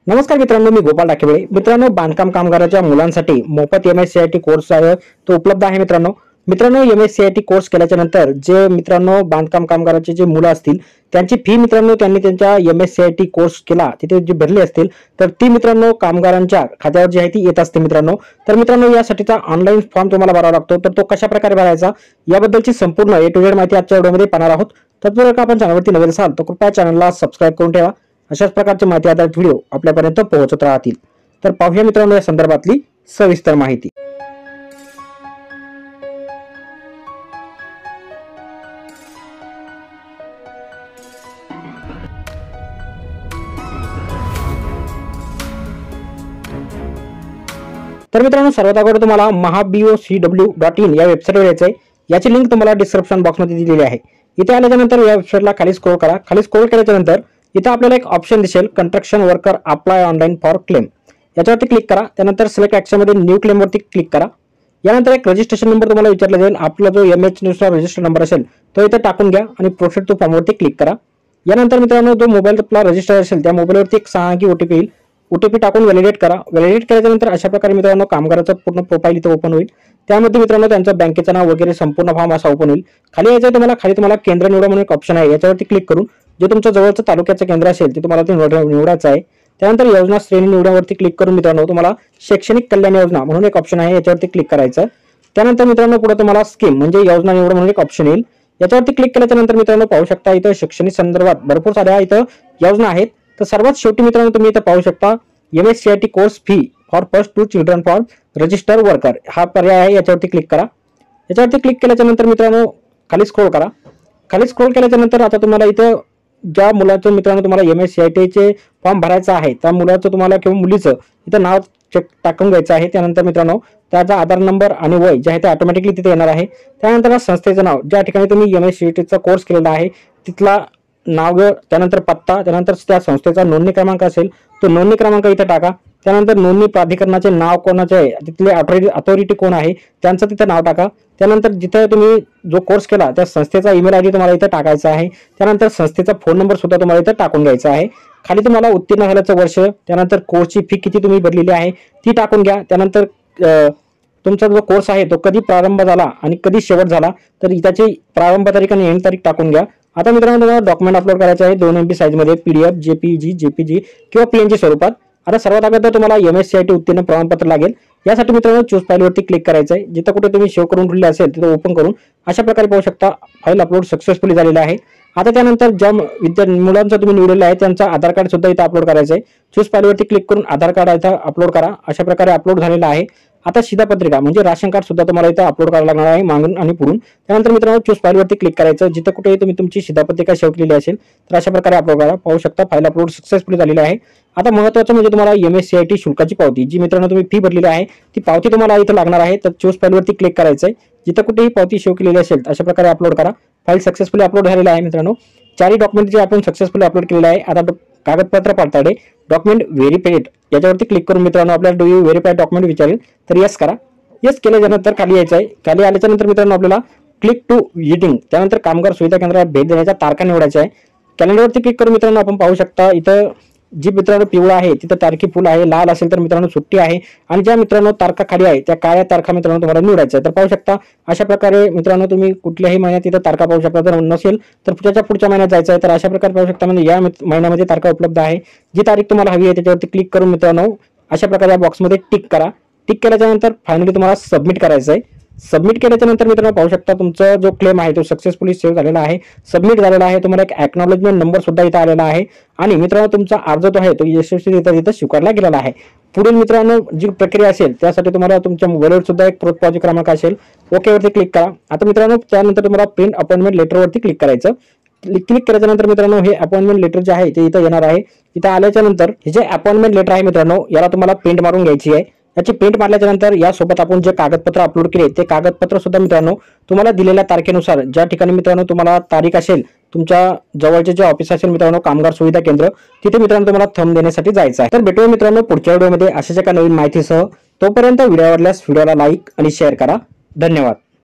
नमस्कार मित्रांनो, मी गोपाल डाकेबळे. मित्रांनो, बांधकाम कामगाराच्या मुलांसाठी मोफत MSCIT कोर्स आहे तो उपलब्ध आहे. मित्रांनो MSCIT कोर्स केल्याच्या नंतर जे मित्रांनो बांधकाम कामगाराचे जे मुलं असतील त्यांची फी मित्रांनो त्यांनी त्यांच्या MSCIT कोर्स केला तिथे जी भरली असतील तर ती मित्रांनो कामगारांच्या खात्यावर जी आहे ती येत असते. मित्रांनो यासाठीचा ऑनलाईन फॉर्म तुम्हाला भरावा लागतो. तर तो कशा प्रकारे भरायचा याबद्दलची संपूर्ण A to Z माहिती आजच्या व्हिडिओमध्ये पाहणार आहोत. तत्पूर्वी आपण चॅनलवरती नवीन असाल तर कृपया चॅनलला सबस्क्राइब करून ठेवा. अशाच प्रकारची माहिती आधारित व्हिडिओ आपल्यापर्यंत पोहोचत राहतील. तर पाहूया मित्रांनो या संदर्भातली सविस्तर माहिती. तर मित्रांनो सर्वात अगोदर तुम्हाला mahabocw.in या वेबसाईटवर यायचं आहे. याची लिंक तुम्हाला डिस्क्रिप्शन बॉक्समध्ये दिलेली आहे. इथे आल्यानंतर या वेबसाईटला खाली स्क्रॉल करा. खाली स्क्रॉल केल्याच्या नंतर इथे आपल्याला एक ऑप्शन दिसेल construction worker apply online for claim. याच्यावरती क्लिक करा. त्यानंतर सिलेक्ट ॲक्शन मध्ये न्यू क्लेम वरती क्लिक करा. यानंतर एक रजिस्ट्रेशन नंबर तुम्हाला विचारला जाईल. आपला जो MH नुसार रजिस्टर नंबर असेल तो इथे टाकून घ्या आणि प्रोसीड टू फॉर्म वरती क्लिक करा. यानंतर मित्रांनो जो मोबाईल आपला रजिस्टर असेल त्या मोबाईलवरती एक 6 अंकी OTP येईल. OTP टाकून व्हॅलिडेट करा. व्हॅलिडेट केल्यानंतर अशा प्रकारे मित्रांनो कामगाराचं पूर्ण प्रोफाइल इथे ओपन होईल. त्यामध्ये मित्रांनो त्यांचं बँकेचं नाव वगैरे संपूर्ण फॉर्म असा ओपन होईल. खाली यायचं तुम्हाला केंद्र निवडा म्हणून एक ऑप्शन आहे. याच्यावरती क्लिक करून जे तुमच्या जवळचं तालुक्याचं केंद्र असेल ते तुम्हाला ते निवडायचं आहे. त्यानंतर योजना श्रेणी निवडावरती क्लिक करून मित्रांनो तुम्हाला शैक्षणिक कल्याण योजना म्हणून एक ऑप्शन आहे याच्यावरती क्लिक करायचं. त्यानंतर मित्रांनो पुढे तुम्हाला स्कीम म्हणजे योजना निवड म्हणून एक ऑप्शन येईल. याच्यावरती क्लिक केल्याच्या नंतर मित्रांनो पाहू शकता इथं शैक्षणिक संदर्भात भरपूर साऱ्या इथं योजना आहेत. तर सर्वात शेवटी मित्रांनो तुम्ही इथं पाहू शकता MSCIT course fee for first 2 children for register worker हा पर्याय आहे. याच्यावरती क्लिक करा. याच्यावरती क्लिक केल्याच्या नंतर मित्रांनो खाली स्क्रॉल करा. खाली स्क्रॉल केल्याच्या नंतर आता तुम्हाला इथं ज्या मुलाचं मित्रांनो तुम्हाला MSCIT चे फॉर्म भरायचा आहे त्या मुलाचं तुम्हाला किंवा मुलीचं इथं नाव टाकून घ्यायचं आहे. त्यानंतर मित्रांनो त्याचा आधार नंबर आणि वय जे आहे ते ऑटोमॅटिकली तिथे येणार आहे. त्यानंतर संस्थेचं नाव ज्या ठिकाणी तुम्ही MSCIT चा कोर्स केलेला आहे तिथला नाव, त्यानंतर पत्ता, त्यानंतर त्या संस्थेचा नोंदणी क्रमांक असेल तो नोंदणी क्रमांक इथे टाका. त्यानंतर नोंदणी प्राधिकरणाचे नाव कोणाचे आहे तिथले अथॉरिटी कोण आहे त्यांचं तिथे नाव टाका. त्यानंतर जिथे तुम्ही जो कोर्स केला त्या संस्थेचा ईमेल ID तुम्हाला इथे टाकायचा आहे. त्यानंतर संस्थेचा फोन नंबर सुद्धा तुम्हाला इथे टाकून घ्यायचा आहे. खाली तुम्हाला उत्तीर्ण झाल्याचं वर्ष, त्यानंतर कोर्सची फी किती तुम्ही भरलेली आहे ती टाकून घ्या. त्यानंतर तुमचा जो कोर्स आहे तो कधी प्रारंभ झाला आणि कधी शेवट झाला तर त्याची प्रारंभ तारीख आणि एंड तारीख टाकून घ्या. आता मित्रांनो तुम्हाला डॉक्युमेंट अपलोड करायचे आहे 2 MB साईज मध्ये PDF, JPG किंवा PNG स्वरूपात. आता सर्वात अगोदर तुम्हाला MSCIT उत्तीर्ण प्रमाणपत्र लागेल. यासाठी मित्रांनो चूज फाईल वरती क्लिक करायचं आहे. जिथे कुठे तुम्ही सेव्ह करून ठेवले असेल तिथे ओपन करून अशा प्रकारे पाहू शकता फाईल अपलोड सक्सेसफुली झालेला आहे. आता त्यानंतर ज्या मुलांचं तुम्ही निवडलेलं आहे त्यांचा आधार कार्ड सुद्धा इथे अपलोड करायचं आहे. चूज फाईल वरती क्लिक करून आधार कार्ड इथे अपलोड करा. अशा प्रकारे अपलोड झालेला आहे. आता शिधापत्रिका म्हणजे राशन कार्ड सुद्धा तुम्हाला इथे अपलोड करावं लागणार आहे मागून आणि पुढून. त्यानंतर मित्रांनो चूज फाईल वरती क्लिक करायचं. जिथे कुठे तुम्ही तुमची शिधापत्रिका सेव्ह केलेली असेल तर अशा प्रकारे अपलोड करा. पाहू शकता फाईल अपलोड सक्सेसफुली झालेली आहे. आता महत्त्वाचं म्हणजे तुम्हाला MSCIT शुल्काची पावती जी मित्रांनो तुम्ही फी भरलेली आहे ती पावती तुम्हाला इथे लागणार आहे. तर चूज फाईल वरती क्लिक करायचं आहे. जिथे कुठेही पावती सेव्ह केलेली असेल अशा प्रकारे अपलोड करा. फाईल सक्सेसफुली अपलोड झालेला आहे. मित्रांनो 4 डॉक्युमेंट जे आपण सक्सेसफुली अपलोड केलेले आहे. आता कागदपत्र पडताळे डॉक्युमेंट व्हेरीफाईड याच्यावरती क्लिक करून मित्रांनो आपल्याला डू यू व्हेरीफाईड डॉक्युमेंट विचारेल तर येस करा. येस केल्यानंतर खाली यायचं आहे. खाली आल्याच्या नंतर मित्रांनो आपल्याला क्लिक टू व्हिजिटिंग त्यानंतर कामगार सुविधा केंद्रात भेट देण्याच्या तारखा निवडायच्या आहे. कॅलेंडरवरती क्लिक करून मित्रांनो आपण पाहू शकता इथं जी मित्रांनो पिवळा आहे तिथं तारखी फुल आहे, लाल असेल तर मित्रांनो सुट्टी आहे आणि ज्या मित्रांनो तारखा खाली आहे त्या काळ्या तारखा मित्रांनो तुम्हाला निवडायच्या आहे. तर पाहू शकता अशा प्रकारे मित्रांनो तुम्ही कुठल्याही महिन्यात तिथं तारखा पाहू शकता. जर नसेल तर त्याच्या पुढच्या महिन्यात जायचं आहे तर अशा प्रकारे पाहू शकता. म्हणजे या महिन्यामध्ये तारखा उपलब्ध आहे. जी तारीख तुम्हाला हवी आहे त्याच्यावरती क्लिक करून मित्रांनो अशा प्रकारे या बॉक्समध्ये टिक करा. टिक केल्याच्या नंतर फायनली तुम्हाला सबमिट करायचं आहे. सबमिट केल्याच्या नंतर मित्रांनो पाहू शकता तुमचा जो क्लेम आहे तो सक्सेसफुली सेव्ह झालेला आहे, सबमिट झालेला आहे. तुम्हाला एक एक्नॉलेजमेंट नंबर सुद्धा इथे आलेला आहे आणि मित्रांनो तुमचा अर्ज जो आहे तो यशस्वीरित्या इथे स्वीकारला गेलेला आहे. पुढील मित्रांनो जी प्रक्रिया असेल त्यासाठी तुम्हाला तुमच्या मोबाईलवर सुद्धा एक प्रोत्साहन क्रमांक असेल. ओके वरती क्लिक करा. आता मित्रांनो त्यानंतर तुम्हाला प्रिंट अपॉइंटमेंट लेटर वरती क्लिक करायचं. क्लिक केल्याच्या नंतर मित्रांनो हे अपॉइंटमेंट लेटर जे आहे ते इथं येणार आहे. इथं आल्याच्या नंतर हे जे अपॉइंटमेंट लेटर आहे मित्रांनो याला तुम्हाला प्रिंट मारून घ्यायची आहे. याची प्रिंट मारल्याच्या नंतर यासोबत आपण जे कागदपत्र अपलोड केले ते कागदपत्र सुद्धा मित्रांनो तुम्हाला दिलेल्या तारखेनुसार ज्या ठिकाणी मित्रांनो तुम्हाला तारीख असेल तुमच्या जवळचे जे ऑफिस असेल मित्रांनो कामगार सुविधा केंद्र तिथे मित्रांनो तुम्हाला थंब देण्यासाठी जायचं आहे. तर भेटूया मित्रांनो पुढच्या व्हिडिओमध्ये अशाच एका नवीन माहितीसह. तोपर्यंत व्हिडिओ आवडल्यास व्हिडिओला लाईक आणि शेअर करा. धन्यवाद.